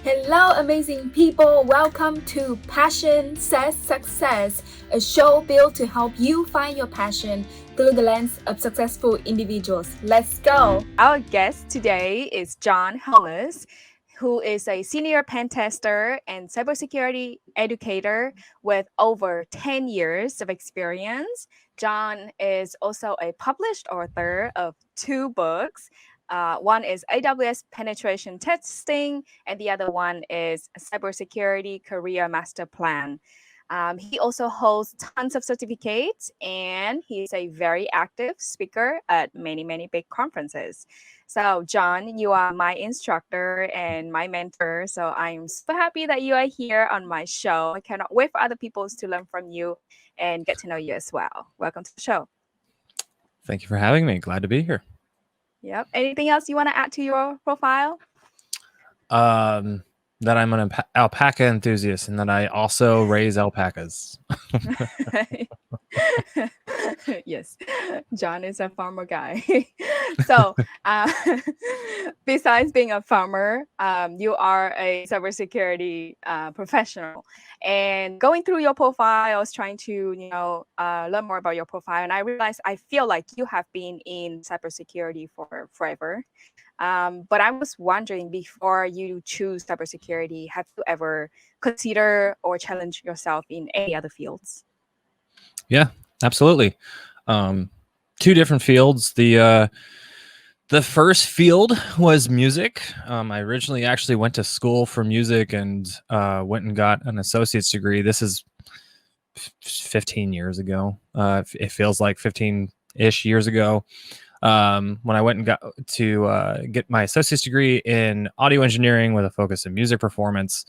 Hello, amazing people. Welcome to Passion Says Success, a show built to help you find your passion through the lens of successful individuals. Let's go. Our guest today is Jon Helmus, who is a senior pentester and cybersecurity educator with over 10 years of experience. Jon is also a published author of two books. One is AWS Penetration Testing, and the other one is Cybersecurity Career Master Plan. He also holds tons of certificates, and he's a very active speaker at many big conferences. So, Jon, you are my instructor and my mentor. So, I'm super happy that you are here on my show. I cannot wait for other people to learn from you and get to know you as well. Welcome to the show. Thank you for having me. Glad to be here. Yep. Anything else you want to add to your profile? That I'm an alpaca enthusiast and that I also raise alpacas. Yes, Jon is a farmer guy. So, besides being a farmer, you are a cybersecurity professional. And going through your profile, I was trying to, learn more about your profile, and I realized I feel like you have been in cybersecurity for forever. But I was wondering, before you choose cybersecurity, have you ever considered or challenged yourself in any other fields? Yeah, absolutely. Two different fields. The first field was music. I originally actually went to school for music and went and got an associate's degree. This is 15 years ago. It feels like 15-ish years ago. When I went and got to get my associate's degree in audio engineering with a focus in music performance,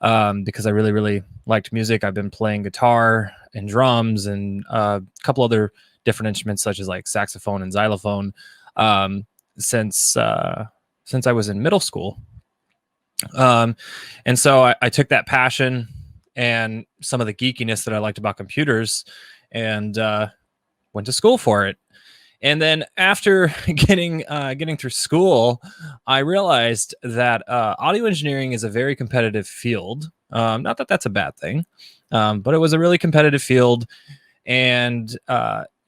because I really liked music. I've been playing guitar and drums and a couple other different instruments such as like saxophone and xylophone since I was in middle school. And so I took that passion and some of the geekiness that I liked about computers and went to school for it. And then after getting through school, I realized that audio engineering is a very competitive field. Not that that's a bad thing, but it was a really competitive field. And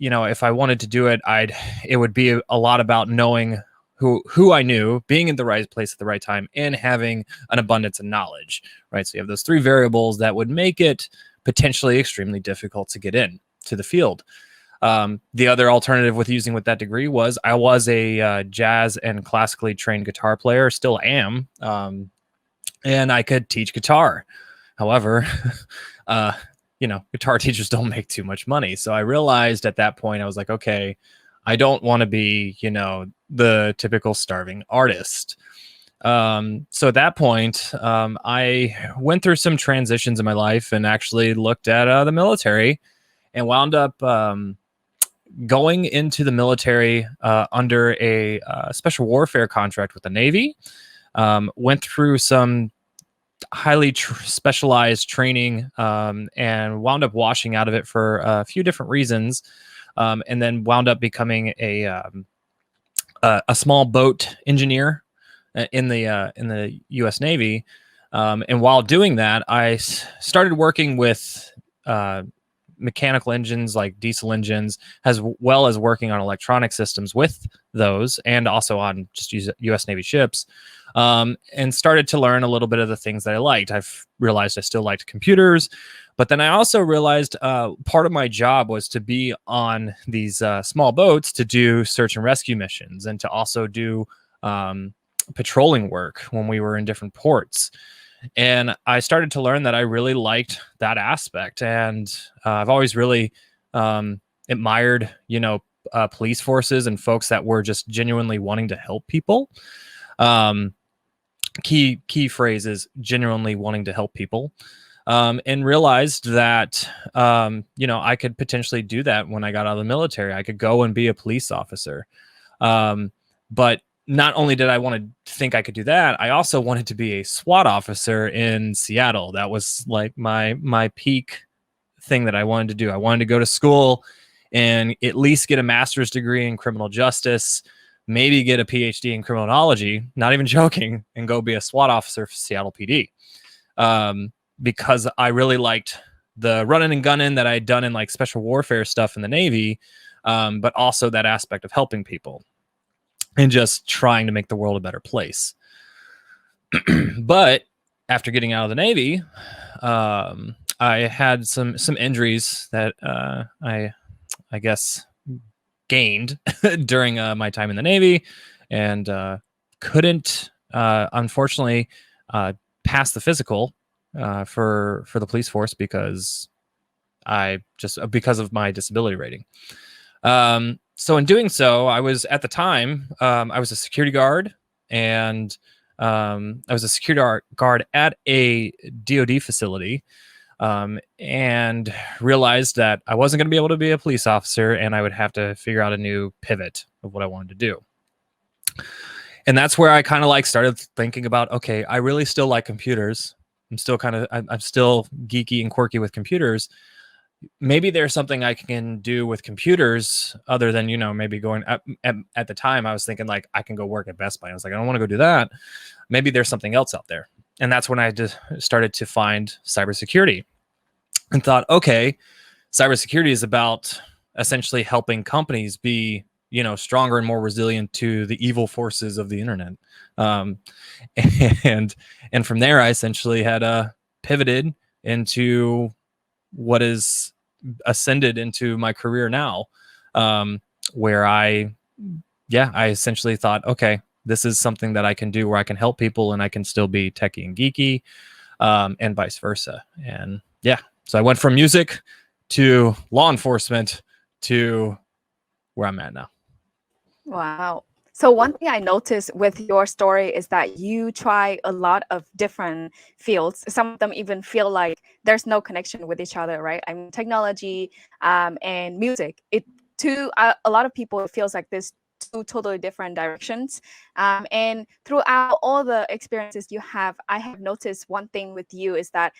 if I wanted to do it, it would be a lot about knowing who I knew, being in the right place at the right time, and having an abundance of knowledge. Right. So you have those three variables that would make it potentially extremely difficult to get in to the field. The other alternative with that degree was I was a jazz and classically trained guitar player, still am, and I could teach guitar. However, guitar teachers don't make too much money. So I realized at that point, I was like, okay, I don't want to be, the typical starving artist. So at that point, I went through some transitions in my life and actually looked at the military and wound up going into the military under a special warfare contract with the Navy. Went through some highly specialized training and wound up washing out of it for a few different reasons, and then wound up becoming a small boat engineer in the U.S. Navy. And while doing that, I started working with mechanical engines like diesel engines, as well as working on electronic systems with those, and also on just U.S. Navy ships, and started to learn a little bit of the things that I liked. I've realized I still liked computers, but then I also realized part of my job was to be on these small boats to do search and rescue missions and to also do patrolling work when we were in different ports. And I started to learn that I really liked that aspect. And I've always really admired, police forces and folks that were just genuinely wanting to help people. Key phrase is genuinely wanting to help people. And realized that, I could potentially do that when I got out of the military. I could go and be a police officer. But not only did I want to think I could do that, I also wanted to be a SWAT officer in Seattle. That was like my peak thing that I wanted to do. I wanted to go to school and at least get a master's degree in criminal justice, maybe get a PhD in criminology, not even joking, and go be a SWAT officer for Seattle PD. Because I really liked the running and gunning that I had done in like special warfare stuff in the Navy, but also that aspect of helping people and just trying to make the world a better place. But after getting out of the Navy, I had some injuries that I guess gained during my time in the Navy, and couldn't unfortunately pass the physical for the police force because because of my disability rating. So in doing so, I was at the time I was a security guard, and I was a security guard at a DoD facility, and realized that I wasn't going to be able to be a police officer, and I would have to figure out a new pivot of what I wanted to do. And that's where I kind of like started thinking about, okay, I really still like computers. I'm still geeky and quirky with computers. Maybe there's something I can do with computers other than, maybe going at the time I was thinking like I can go work at Best Buy. I was like, I don't want to go do that. Maybe there's something else out there. And that's when I just started to find cybersecurity and thought, okay, cybersecurity is about essentially helping companies be, stronger and more resilient to the evil forces of the internet. And from there, I essentially had pivoted into what is ascended into my career now, where I essentially thought, okay, this is something that I can do where I can help people and I can still be techie and geeky, and vice versa. And so I went from music to law enforcement to where I'm at now. Wow. So one thing I noticed with your story is that you try a lot of different fields. Some of them even feel like there's no connection with each other, right? I mean, technology and music. To a lot of people, it feels like there's two totally different directions. And throughout all the experiences you have, I have noticed one thing with you is that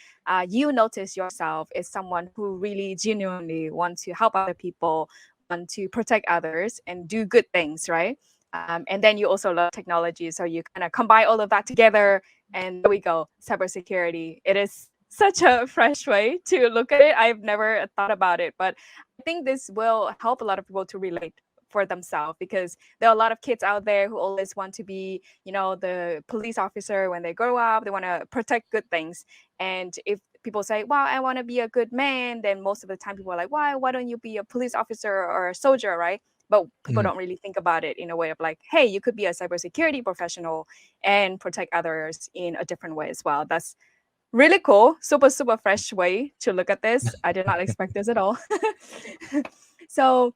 you notice yourself as someone who really genuinely wants to help other people, want to protect others, and do good things, right? And then you also love technology. So you kind of combine all of that together, and there we go, cybersecurity. It is such a fresh way to look at it. I've never thought about it, but I think this will help a lot of people to relate for themselves, because there are a lot of kids out there who always want to be, the police officer when they grow up. They want to protect good things. And if people say, wow, I want to be a good man, then most of the time people are like, why don't you be a police officer or a soldier, right? But people don't really think about it in a way of like, hey, you could be a cybersecurity professional and protect others in a different way as well. That's really cool. Super, super fresh way to look at this. I did not expect this at all. So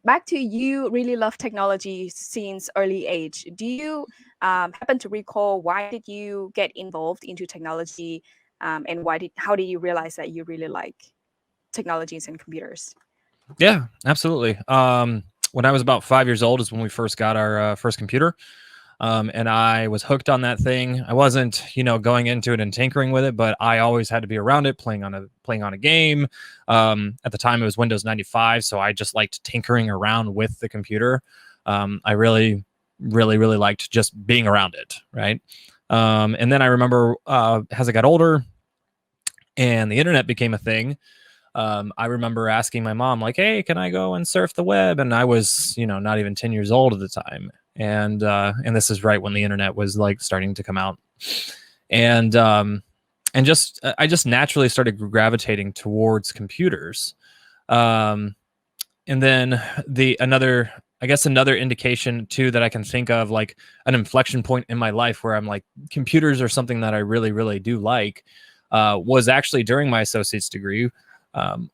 back to you really love technology since early age. Do you happen to recall why did you get involved into technology, and how did you realize that you really like technologies and computers? Yeah, absolutely. When I was about 5 years old is when we first got our first computer. And I was hooked on that thing. I wasn't, going into it and tinkering with it, but I always had to be around it, playing on a game. At the time, it was Windows 95, so I just liked tinkering around with the computer. I really, really, really liked just being around it, right? And then I remember as I got older and the internet became a thing, I remember asking my mom, like, hey, can I go and surf the web? And I was, not even 10 years old at the time. And this is right when the internet was like starting to come out. And I just naturally started gravitating towards computers. And then another indication too that I can think of, like an inflection point in my life where I'm like, computers are something that I really, really do like, was actually during my associate's degree,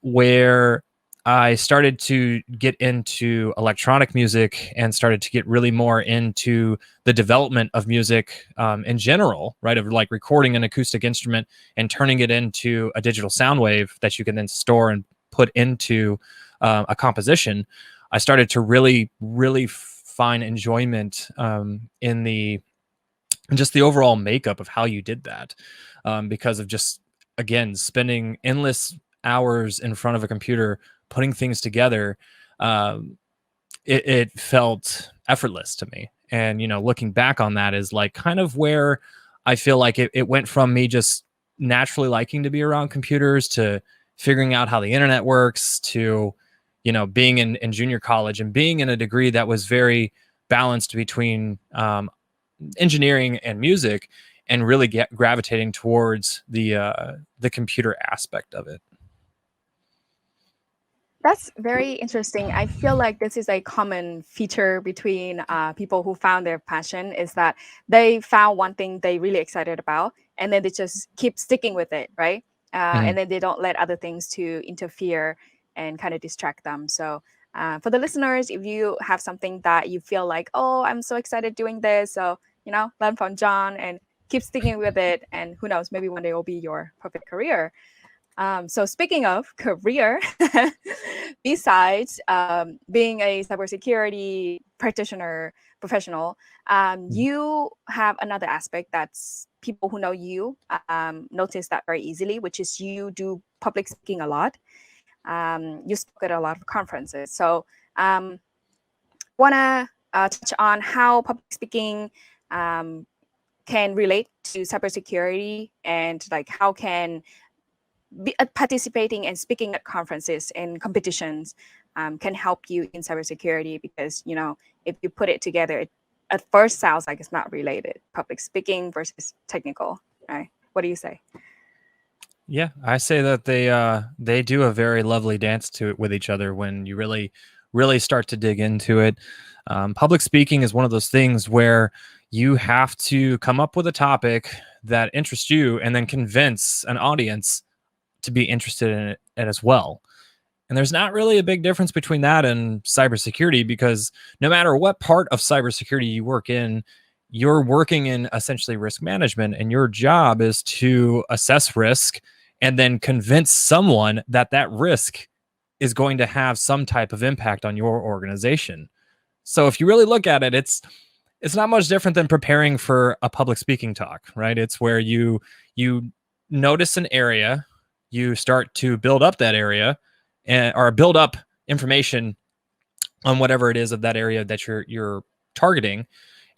where I started to get into electronic music and started to get really more into the development of music in general, right? Of like recording an acoustic instrument and turning it into a digital sound wave that you can then store and put into a composition. I started to really, really find enjoyment in just the overall makeup of how you did that, because of just, again, spending endless hours in front of a computer putting things together, it felt effortless to me. And, looking back on that is like kind of where I feel like it went from me just naturally liking to be around computers to figuring out how the internet works to, being in junior college and being in a degree that was very balanced between engineering and music, and really gravitating towards the computer aspect of it. That's very interesting. I feel like this is a common feature between people who found their passion, is that they found one thing they really excited about, and then they just keep sticking with it, right? And then they don't let other things to interfere and kind of distract them. So for the listeners, if you have something that you feel like, oh, I'm so excited doing this, so learn from Jon and keep sticking with it, and who knows, maybe one day it will be your perfect career. So speaking of career, besides being a cybersecurity practitioner, professional, you have another aspect that's people who know you notice that very easily, which is you do public speaking a lot. You spoke at a lot of conferences. So want to touch on how public speaking can relate to cybersecurity, and like how can participating and speaking at conferences and competitions can help you in cybersecurity, because if you put it together, it at first sounds like it's not related. Public speaking versus technical, right? What do you say? Yeah, I say that they do a very lovely dance to it with each other when you really start to dig into it. Public speaking is one of those things where you have to come up with a topic that interests you and then convince an audience to be interested in it as well. And there's not really a big difference between that and cybersecurity, because no matter what part of cybersecurity you work in, you're working in essentially risk management, and your job is to assess risk and then convince someone that that risk is going to have some type of impact on your organization. So if you really look at it, it's not much different than preparing for a public speaking talk, right? It's where you notice an area, you start to build up that area, or build up information on whatever it is of that area that you're targeting,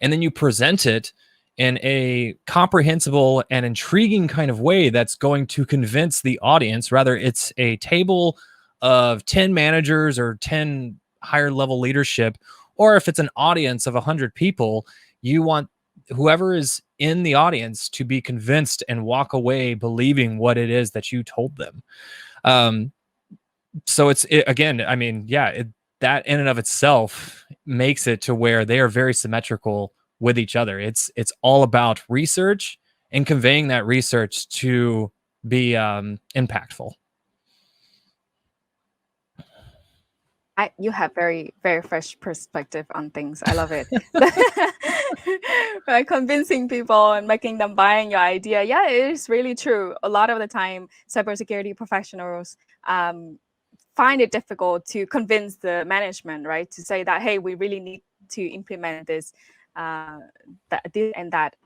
and then you present it in a comprehensible and intriguing kind of way that's going to convince the audience, whether it's a table of 10 managers or 10 higher level leadership, or if it's an audience of 100 people. You want whoever is in the audience to be convinced and walk away believing what it is that you told them. So again, I mean, yeah, that in and of itself makes it to where they are very symmetrical with each other. It's all about research and conveying that research to be impactful. You have very, very fresh perspective on things. I love it. By convincing people and making them buying your idea. Yeah, it is really true. A lot of the time, cybersecurity professionals find it difficult to convince the management, right? To say that, hey, we really need to implement this, this and that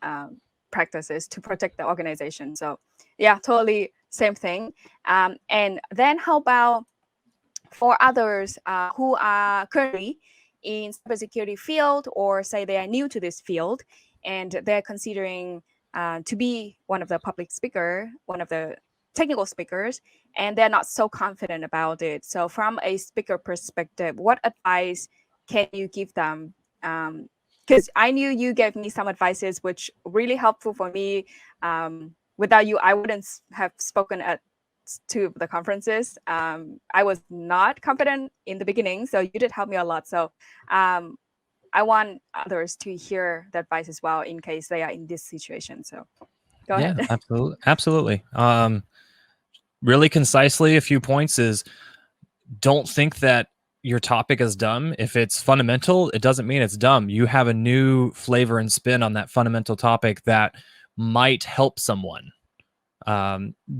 practices to protect the organization. So yeah, totally same thing. And then how about for others who are currently in cybersecurity field, or say they are new to this field and they're considering to be one of the public speaker, one of the technical speakers, and they're not so confident about it. So from a speaker perspective, what advice can you give them? Because I knew you gave me some advices which really helpful for me. Without you, I wouldn't have spoken at two of the conferences. I was not confident in the beginning, so you did help me a lot. So I want others to hear the advice as well in case they are in this situation. So go ahead. Yeah, absolutely. Really concisely, a few points is, don't think that your topic is dumb. If it's fundamental, it doesn't mean it's dumb. You have a new flavor and spin on that fundamental topic that might help someone.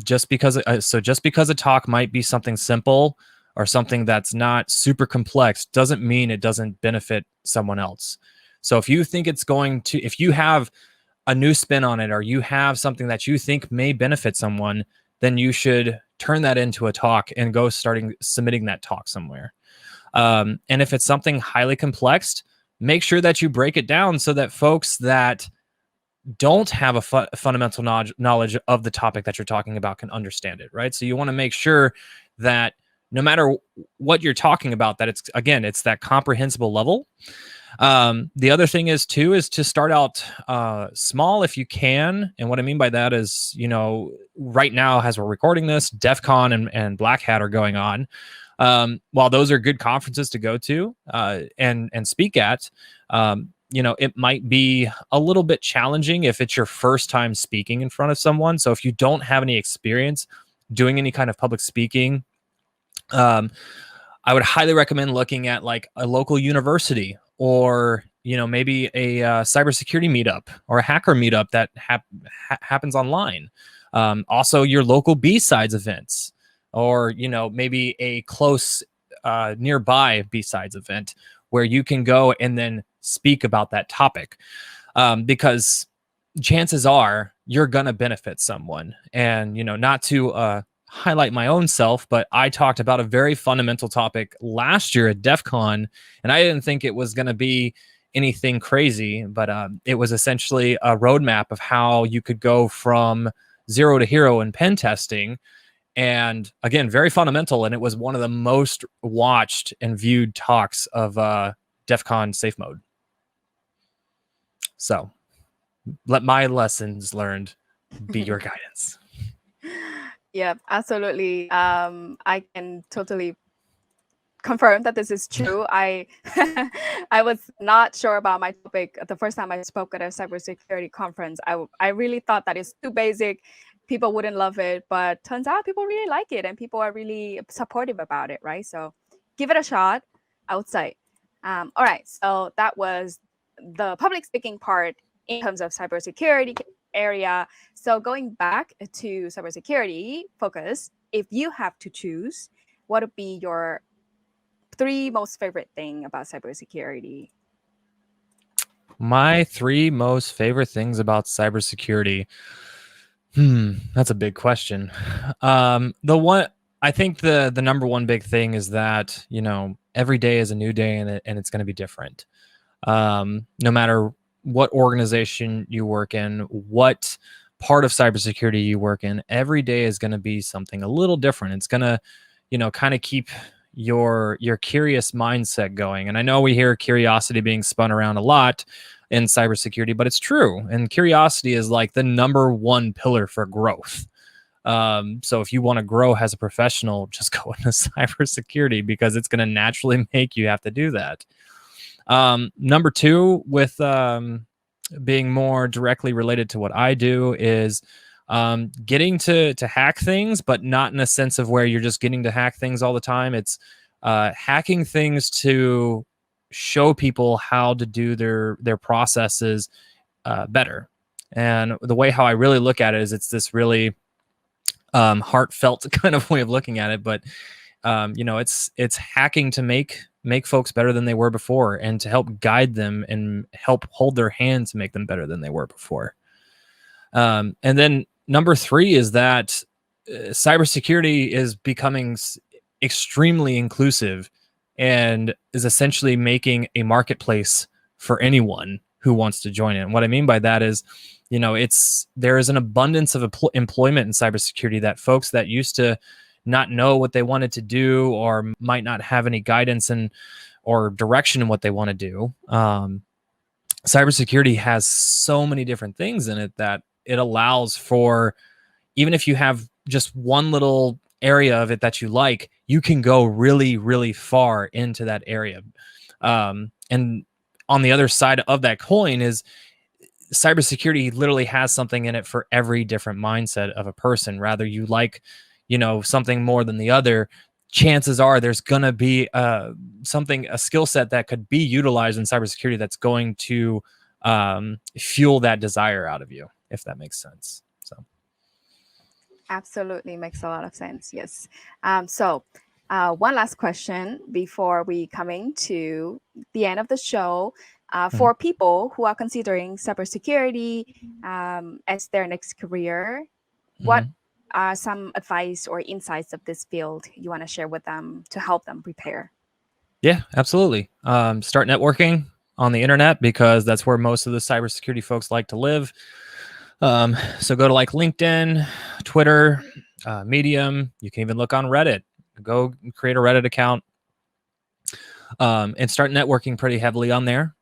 Just because a talk might be something simple or something that's not super complex doesn't mean it doesn't benefit someone else. So if you think if you have a new spin on it, or you have something that you think may benefit someone, then you should turn that into a talk and go submitting that talk somewhere. And if it's something highly complex, make sure that you break it down so that folks that don't have a fundamental knowledge of the topic that you're talking about can understand it, right? So you want to make sure that no matter what you're talking about, that it's that comprehensible level. The other thing is to start out small if you can. And what I mean by that is, right now, as we're recording this, DEF CON and Black Hat are going on. While those are good conferences to go to and speak at, it might be a little bit challenging if it's your first time speaking in front of someone. So if you don't have any experience doing any kind of public speaking, I would highly recommend looking at like a local university, or maybe a cybersecurity meetup or a hacker meetup that happens online. Also, your local B-Sides events, or maybe a close nearby B-Sides event where you can go and then speak about that topic, because chances are you're gonna benefit someone. And not to highlight my own self, but I talked about a very fundamental topic last year at DEF CON, and I didn't think it was going to be anything crazy, but it was essentially a roadmap of how you could go from zero to hero in pen testing. And again, very fundamental, and it was one of the most watched and viewed talks of DEF CON Safe Mode. So let my lessons learned be your guidance. Yeah, absolutely. I can totally confirm that this is true. I I was not sure about my topic the first time I spoke at a cybersecurity conference. I really thought that it's too basic. People wouldn't love it, but turns out people really like it and people are really supportive about it, right? So give it a shot, I would say. All right, so that was the public speaking part in terms of cybersecurity area. So going back to cybersecurity focus, if you have to choose, what would be your 3 most favorite thing about cybersecurity? My 3 most favorite things about cybersecurity. That's a big question. I think the number one big thing is that, every day is a new day, and it's going to be different. No matter what organization you work in, what part of cybersecurity you work in, every day is going to be something a little different. It's going to, kind of keep your curious mindset going. And I know we hear curiosity being spun around a lot in cybersecurity, but it's true. And curiosity is like the number one pillar for growth. So if you want to grow as a professional, just go into cybersecurity, because it's going to naturally make you have to do that. Number 2, with being more directly related to what I do, is getting to hack things, but not in a sense of where you're just getting to hack things all the time. It's hacking things to show people how to do their processes better. And the way how I really look at it is it's this really heartfelt kind of way of looking at it, but it's hacking to make folks better than they were before, and to help guide them and help hold their hand to make them better than they were before. And then number 3 is that cybersecurity is becoming extremely inclusive, and is essentially making a marketplace for anyone who wants to join it. And what I mean by that is, there is an abundance of employment in cybersecurity that folks that used to not know what they wanted to do, or might not have any guidance or direction in what they want to do. Cybersecurity has so many different things in it that it allows for, even if you have just one little area of it that you like, you can go really, really far into that area. And on the other side of that coin is cybersecurity literally has something in it for every different mindset of a person. Rather you like, something more than the other, chances are there's going to be a skill set that could be utilized in cybersecurity that's going to fuel that desire out of you, if that makes sense. So Absolutely makes a lot of sense. Yes. So one last question before we coming to the end of the show. For people who are considering cybersecurity as their next career, what are some advice or insights of this field you want to share with them to help them prepare? Yeah, absolutely. Start networking on the internet because that's where most of the cybersecurity folks like to live. So go to like LinkedIn, Twitter, Medium. You can even look on Reddit. Go create a Reddit account and start networking pretty heavily on there.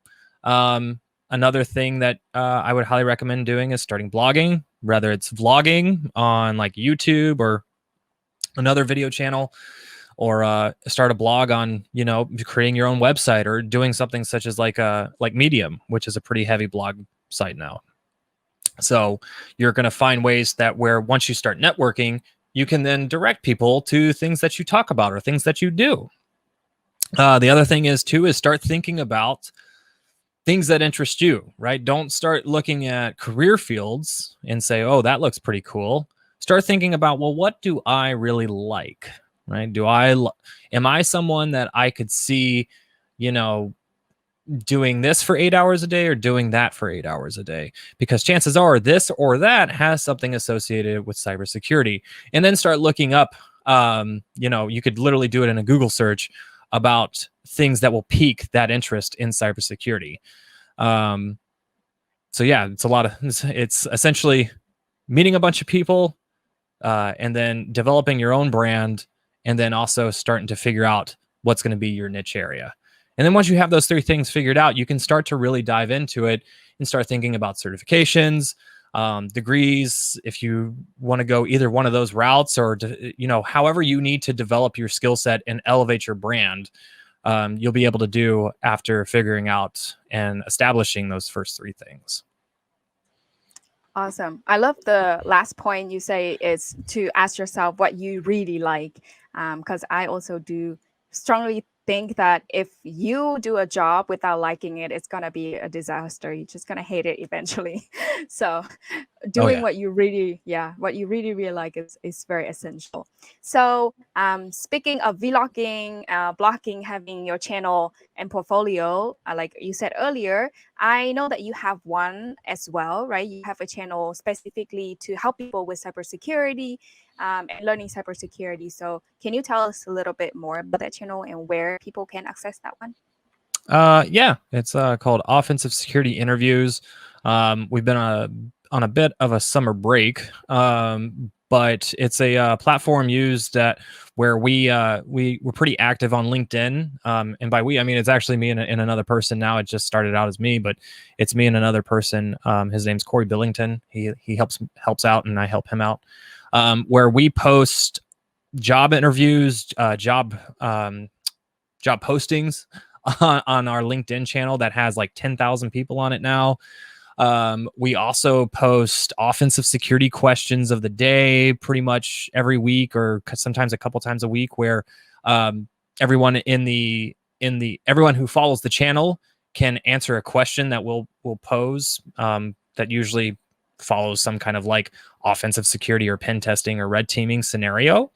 Another thing that I would highly recommend doing is starting blogging, whether it's vlogging on like YouTube or another video channel, or start a blog on, creating your own website or doing something such as like Medium, which is a pretty heavy blog site now. So you're going to find ways that where once you start networking, you can then direct people to things that you talk about or things that you do. The other thing is start thinking about things that interest you, right? Don't start looking at career fields and say, oh, that looks pretty cool. Start thinking about, well, what do I really like, right? Am I someone that I could see, doing this for 8 hours a day or doing that for 8 hours a day? Because chances are this or that has something associated with cybersecurity. And then start looking up, you could literally do it in a Google search about things that will pique that interest in cybersecurity. So yeah, it's essentially meeting a bunch of people, and then developing your own brand, and then also starting to figure out what's going to be your niche area. And then once you have those three things figured out, you can start to really dive into it and start thinking about certifications, degrees, if you want to go either one of those routes, or however you need to develop your skill set and elevate your brand. You'll be able to do after figuring out and establishing those first three things. Awesome. I love the last point you say is to ask yourself what you really like. Because I also do strongly think that if you do a job without liking it, it's going to be a disaster. You're just going to hate it eventually. So doing what you really really like is very essential. So speaking of vlogging, blogging, having your channel and portfolio, like you said earlier, I know that you have one as well, right? You have a channel specifically to help people with cybersecurity and learning cybersecurity. So can you tell us a little bit more about that channel and where people can access that one? Yeah, it's called Offensive Security Interviews. We've been on a bit of a summer break, but it's a platform used where we're pretty active on LinkedIn. And by we, I mean it's actually me and another person now. It just started out as me, but it's me and another person. His name's Corey Billington. He helps out, and I help him out. Where we post job interviews, job postings on our LinkedIn channel that has like 10,000 people on it now. We also post offensive security questions of the day pretty much every week, or sometimes a couple times a week, where everyone everyone who follows the channel can answer a question that we'll pose, that usually follows some kind of like offensive security or pen testing or red teaming scenario.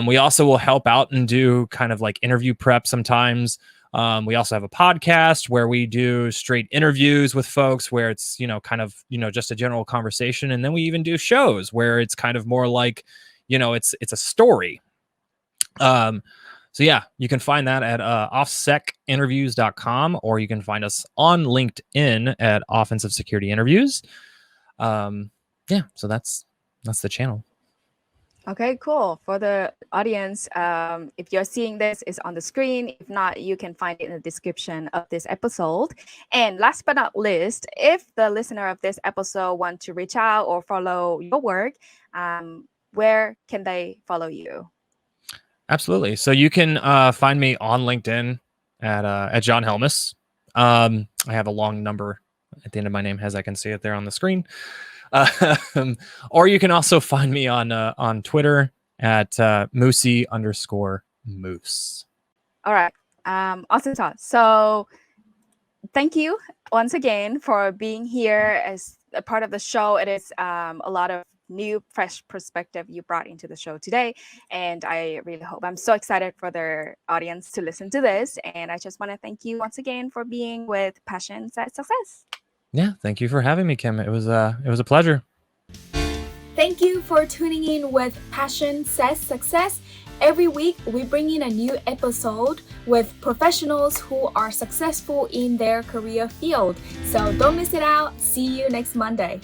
We also will help out and do kind of like interview prep sometimes. We also have a podcast where we do straight interviews with folks, where it's, kind of, just a general conversation. And then we even do shows where it's kind of more like, it's a story. So yeah, you can find that at offsecinterviews.com, or you can find us on LinkedIn at Offensive Security Interviews. Yeah, so that's the channel. Okay, cool. For the audience, if you're seeing this, it's on the screen. If not, you can find it in the description of this episode. And last but not least, if the listener of this episode want to reach out or follow your work, where can they follow you? Absolutely. So you can find me on LinkedIn at Jon Helmus. I have a long number at the end of my name, as I can see it there on the screen. Or you can also find me on Twitter at Moosey_Moose. All right. Awesome talk. So thank you once again for being here as a part of the show. It is a lot of new, fresh perspective you brought into the show today. And I really hope, I'm so excited for the audience to listen to this. And I just want to thank you once again for being with Passion Set Success. Yeah, thank you for having me, Kim. It was a pleasure. Thank you for tuning in with Passion Says Success. Every week, we bring in a new episode with professionals who are successful in their career field. So don't miss it out. See you next Monday.